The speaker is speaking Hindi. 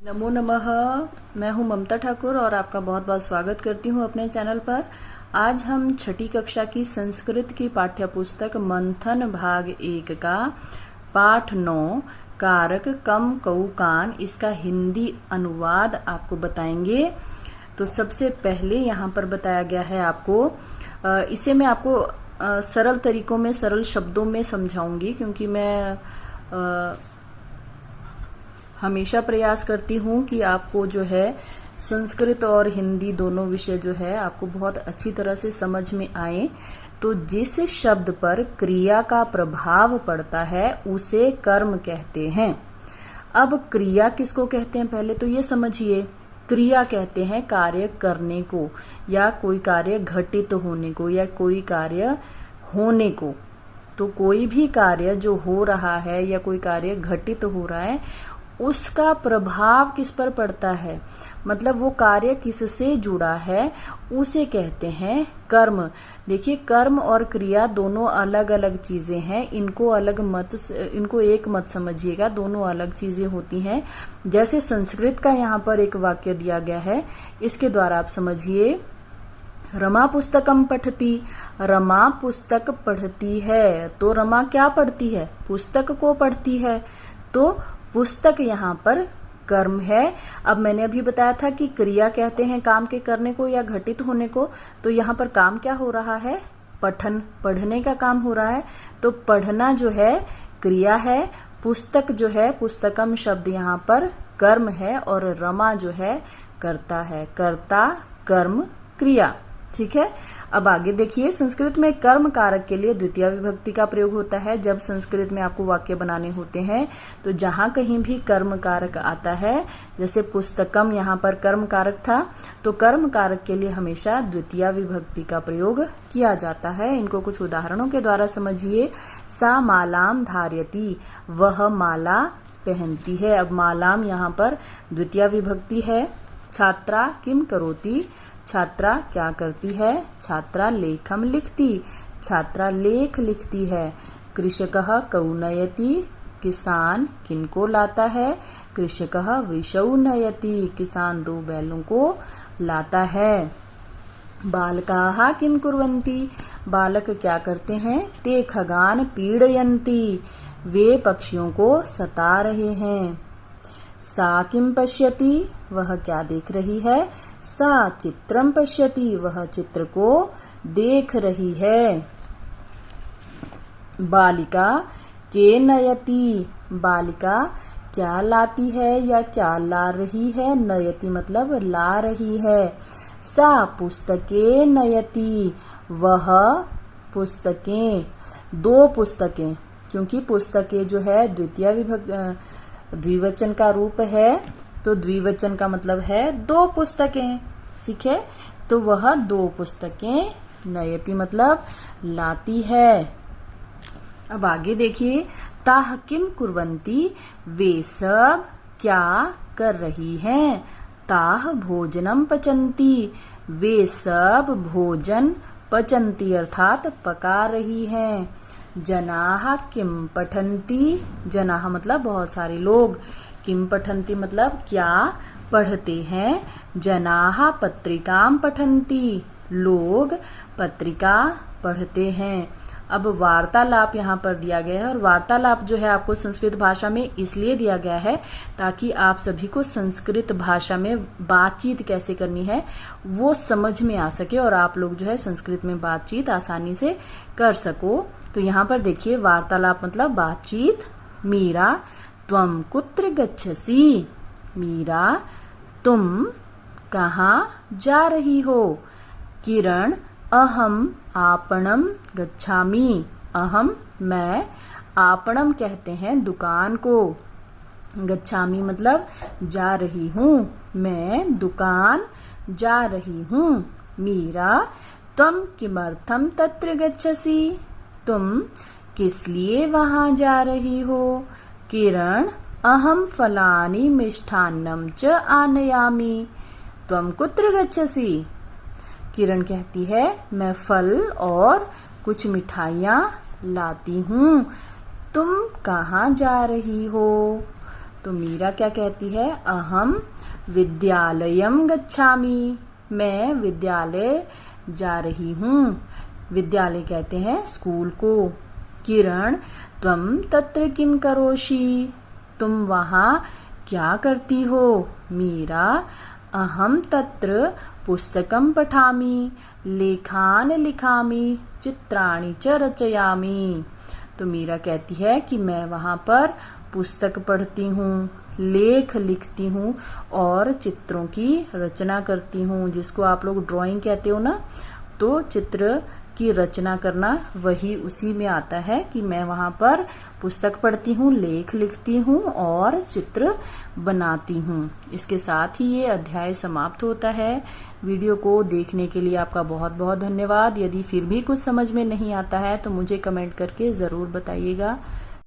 नमो नमः। मैं हूं ममता ठाकुर और आपका बहुत बहुत स्वागत करती हूं अपने चैनल पर। आज हम छठी कक्षा की संस्कृत की पाठ्य पुस्तक मंथन भाग 1 का पाठ 9 कारक कम कऊ कान इसका हिंदी अनुवाद आपको बताएंगे। तो सबसे पहले यहाँ पर बताया गया है आपको, इसे मैं आपको सरल तरीकों में सरल शब्दों में समझाऊंगी, क्योंकि मैं हमेशा प्रयास करती हूँ कि आपको जो है संस्कृत और हिंदी दोनों विषय जो है आपको बहुत अच्छी तरह से समझ में आए। तो जिस शब्द पर क्रिया का प्रभाव पड़ता है उसे कर्म कहते हैं। अब क्रिया किसको कहते हैं पहले तो ये समझिए। क्रिया कहते हैं कार्य करने को, या कोई कार्य घटित होने को, या कोई कार्य होने को। तो कोई भी कार्य जो हो रहा है या कोई कार्य घटित हो रहा है उसका प्रभाव किस पर पड़ता है, मतलब वो कार्य किससे जुड़ा है, उसे कहते हैं कर्म। देखिए, कर्म और क्रिया दोनों अलग अलग चीजें हैं, इनको एक मत समझिएगा, दोनों अलग चीजें होती हैं। जैसे संस्कृत का यहाँ पर एक वाक्य दिया गया है, इसके द्वारा आप समझिए। रमा पुस्तकम पठती, रमा पुस्तक पढ़ती है। तो रमा क्या पढ़ती है? पुस्तक को पढ़ती है। तो पुस्तक यहाँ पर कर्म है। अब मैंने अभी बताया था कि क्रिया कहते हैं काम के करने को या घटित होने को। तो यहाँ पर काम क्या हो रहा है? पठन, पढ़ने का काम हो रहा है। तो पढ़ना जो है क्रिया है, पुस्तक जो है, पुस्तकम शब्द यहाँ पर कर्म है, और रमा जो है कर्ता है। कर्ता कर्म क्रिया। ठीक है। अब आगे देखिए, संस्कृत में कर्म कारक के लिए द्वितीय विभक्ति का प्रयोग होता है। जब संस्कृत में आपको वाक्य बनाने होते हैं तो जहां कहीं भी कर्म कारक आता है, जैसे पुस्तकम यहाँ पर कर्म कारक था, तो कर्म कारक के लिए हमेशा द्वितीय विभक्ति का प्रयोग किया जाता है। इनको कुछ उदाहरणों के द्वारा समझिए। सा मालाम धार्यति, वह माला पहनती है। अब मालाम यहाँ पर द्वितीय विभक्ति है। छात्रा किम करोति, छात्रा क्या करती है? छात्रा लेखम लिखती, छात्रा लेख लिखती है। कृषकः कौ नयति, किसान किनको लाता है? कृषकः वृषौ नयति, किसान 2 बैलों को लाता है। बालकाः किम कुर्वन्ति, बालक क्या करते हैं? ते खगान पीडयन्ति, वे पक्षियों को सता रहे हैं। सा किम पश्यति, वह क्या देख रही है? सा चित्रम पश्यति, वह चित्र को देख रही है। बालिका के नयति, बालिका क्या लाती है या क्या ला रही है? नयति मतलब ला रही है। सा पुस्तके नयति, वह पुस्तकें, 2 पुस्तकें, क्योंकि पुस्तकें जो है द्विवचन का रूप है, तो द्विवचन का मतलब है 2 पुस्तकें। ठीक है। तो वह 2 पुस्तकें नयति मतलब लाती है। अब आगे देखिए, ताह किम कुर्वन्ति, वे सब क्या कर रही हैं? ताह भोजनम पचन्ति, वे सब भोजन पचन्ति अर्थात पका रही हैं। जनाः किम पठन्ति, जनाः मतलब बहुत सारे लोग, किम पठन्ति मतलब क्या पढ़ते हैं। जनाः पत्रिकाम पठन्ति, लोग पत्रिका पढ़ते हैं। अब वार्तालाप यहाँ पर दिया गया है, और वार्तालाप जो है आपको संस्कृत भाषा में इसलिए दिया गया है ताकि आप सभी को संस्कृत भाषा में बातचीत कैसे करनी है वो समझ में आ सके, और आप लोग जो है संस्कृत में बातचीत आसानी से कर सको। तो यहाँ पर देखिए, वार्तालाप मतलब बातचीत। मीरा त्वम कुत्र गच्छसि, मीरा तुम कहाँ जा रही हो? किरण अहम आपणम गच्छामि, अहम मैं, आपणम कहते हैं दुकान को, गच्छामि मतलब जा रही हूँ, मैं दुकान जा रही हूँ। मीरा त्वम किमर्थम तत्र गच्छसि, तुम किस लिए वहां जा रही हो? किरण अहम फलानि मिष्ठान्नम च आनयामि, त्वम कुत्र गच्छसि। किरण कहती है मैं फल और कुछ मिठाइयाँ लाती हूँ, तुम कहाँ जा रही हो? तो मीरा क्या कहती है, अहम विद्यालयम गच्छामि, मैं विद्यालय जा रही हूँ। विद्यालय कहते हैं स्कूल को। किरण त्वम तत्र किम करोषि, तुम वहाँ क्या करती हो। मीरा अहम तत्र पुस्तकं पठामि, लेखान लिखामि, चित्राणि च रचयामि। तो मीरा कहती है कि मैं वहाँ पर पुस्तक पढ़ती हूँ, लेख लिखती हूँ और चित्रों की रचना करती हूँ, जिसको आप लोग ड्राइंग कहते हो ना। तो चित्र की रचना करना वही उसी में आता है कि मैं वहाँ पर पुस्तक पढ़ती हूँ, लेख लिखती हूँ और चित्र बनाती हूँ। इसके साथ ही ये अध्याय समाप्त होता है। वीडियो को देखने के लिए आपका बहुत बहुत धन्यवाद। यदि फिर भी कुछ समझ में नहीं आता है तो मुझे कमेंट करके ज़रूर बताइएगा।